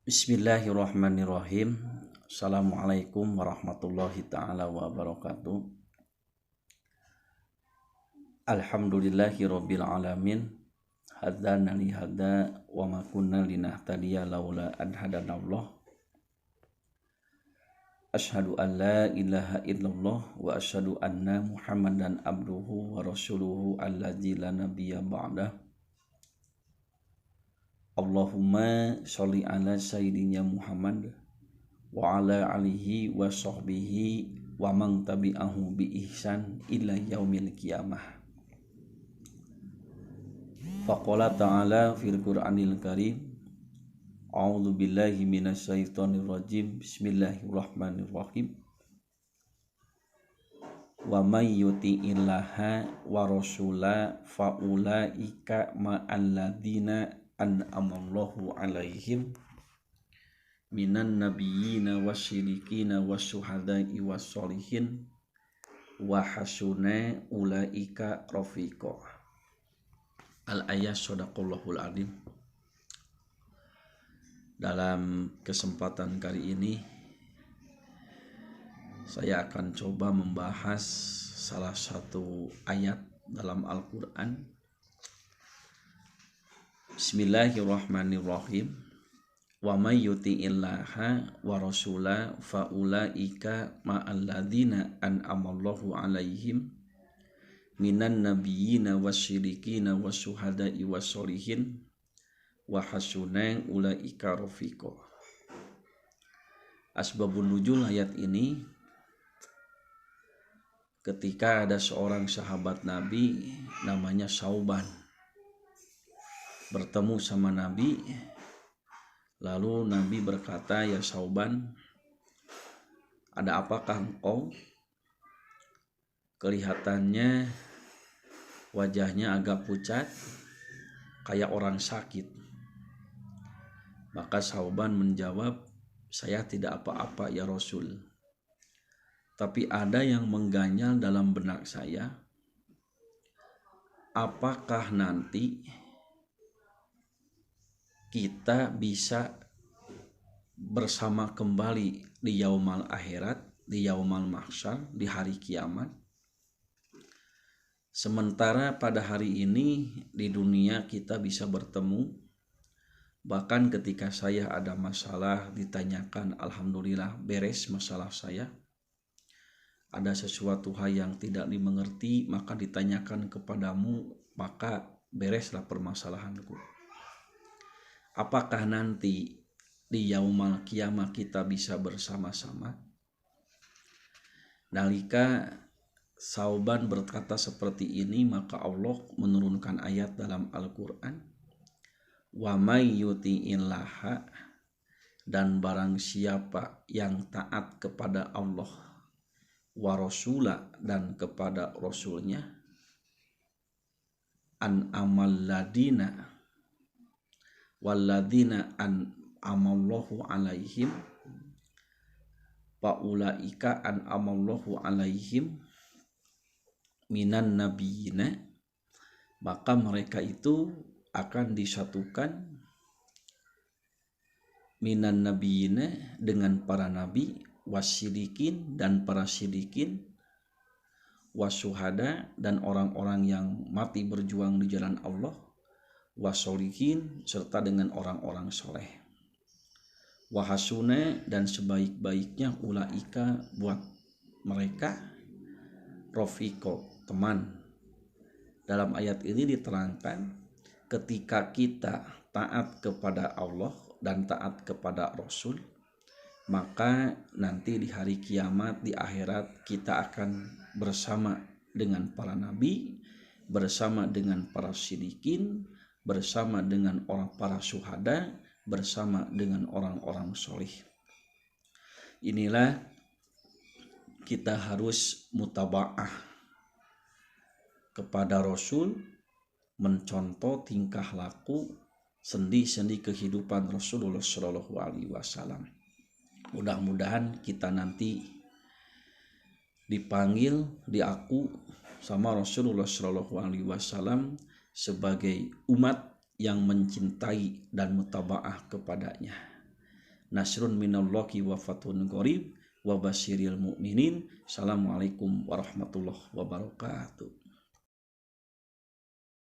Bismillahirrahmanirrahim. Assalamualaikum warahmatullahi ta'ala wabarakatuh. Alhamdulillahi rabbil alamin. Hadana li hada wa ma kunna linahtadiya laula an hadanallah. Asyhadu an la ilaha illallah wa asyhadu anna Muhammadan abduhu wa rasuluhu alladzi la nabiyya ba'dah. Allahumma sholli ala sayyidina Muhammad wa ala alihi wa sahbihi wa man tabi'ahu bi ihsan ila yaumil qiyamah. Faqala ta'ala fil Qur'anil Karim, a'udzu billahi minasy syaithanir rajim. Bismillahirrahmanirrahim. Wa may yuti'illaha wa rasula fa ulaika ma'alladzina an'amallahu alaihim minan nabiyyina wasyidikina wasyuhada'i wassolihin wa hasuna ulaika rafiqa. Al-ayat sadaqallahul azim. Dalam kesempatan kali ini saya akan coba membahas salah satu ayat dalam Al-Quran. Bismillahirrahmanirrahim. Wa may yuti'illaha wa rasula fa ulaika ma'alladzina an'amallahu alaihim minan nabiyyina wasyidikina wasyuhada'i wassolihin wa hasuna ulaika rafiqa. Asbabun nuzul ayat ini, ketika ada seorang sahabat Nabi namanya Sauban bertemu sama Nabi, lalu Nabi berkata, "Ya Sauban, ada apakah engkau? Kelihatannya wajahnya agak pucat, kayak orang sakit." Maka Sauban menjawab, "Saya tidak apa-apa ya Rasul. Tapi ada yang mengganjal dalam benak saya. Apakah nanti kita bisa bersama kembali di yaumal akhirat, di yaumal mahsyar, di hari kiamat? Sementara pada hari ini di dunia kita bisa bertemu, bahkan ketika saya ada masalah ditanyakan, alhamdulillah beres masalah saya. Ada sesuatu hal yang tidak dimengerti, maka ditanyakan kepadamu, maka bereslah permasalahanku. Apakah nanti di yaumal kiamah kita bisa bersama-sama?" Nalika Sauban berkata seperti ini, maka Allah menurunkan ayat dalam Al-Quran, "Wa may yuti'illaha," dan barang siapa yang taat kepada Allah, wa rasula, dan kepada Rasulnya, an'amalladina walladzina an'amallahu alaihim faulaika an'amallahu alaihim minan nabiyina, maka mereka itu akan disatukan minan nabiyina dengan para nabi, wasyidikin dan para syidikin, wasyuhada dan orang-orang yang mati berjuang di jalan Allah, wassolihin serta dengan orang-orang soleh, wahasuna dan sebaik-baiknya ulaika buat mereka, rafiqo teman. Dalam ayat ini diterangkan, ketika kita taat kepada Allah dan taat kepada Rasul, maka nanti di hari kiamat, di akhirat, kita akan bersama dengan para nabi, bersama dengan para syidikin, bersama dengan orang para syuhada, bersama dengan orang-orang soleh. Inilah kita harus mutaba'ah kepada Rasul, mencontoh tingkah laku, sendi-sendi kehidupan Rasulullah Shallallahu Alaihi Wasallam. Mudah-mudahan kita nanti dipanggil, diaku sama Rasulullah Shallallahu Alaihi Wasallam sebagai umat yang mencintai dan mutaba'ah kepadanya. nasrun minallahi wa fatun qarib wa basyiril mu'minin. Assalamualaikum warahmatullahi wabarakatuh.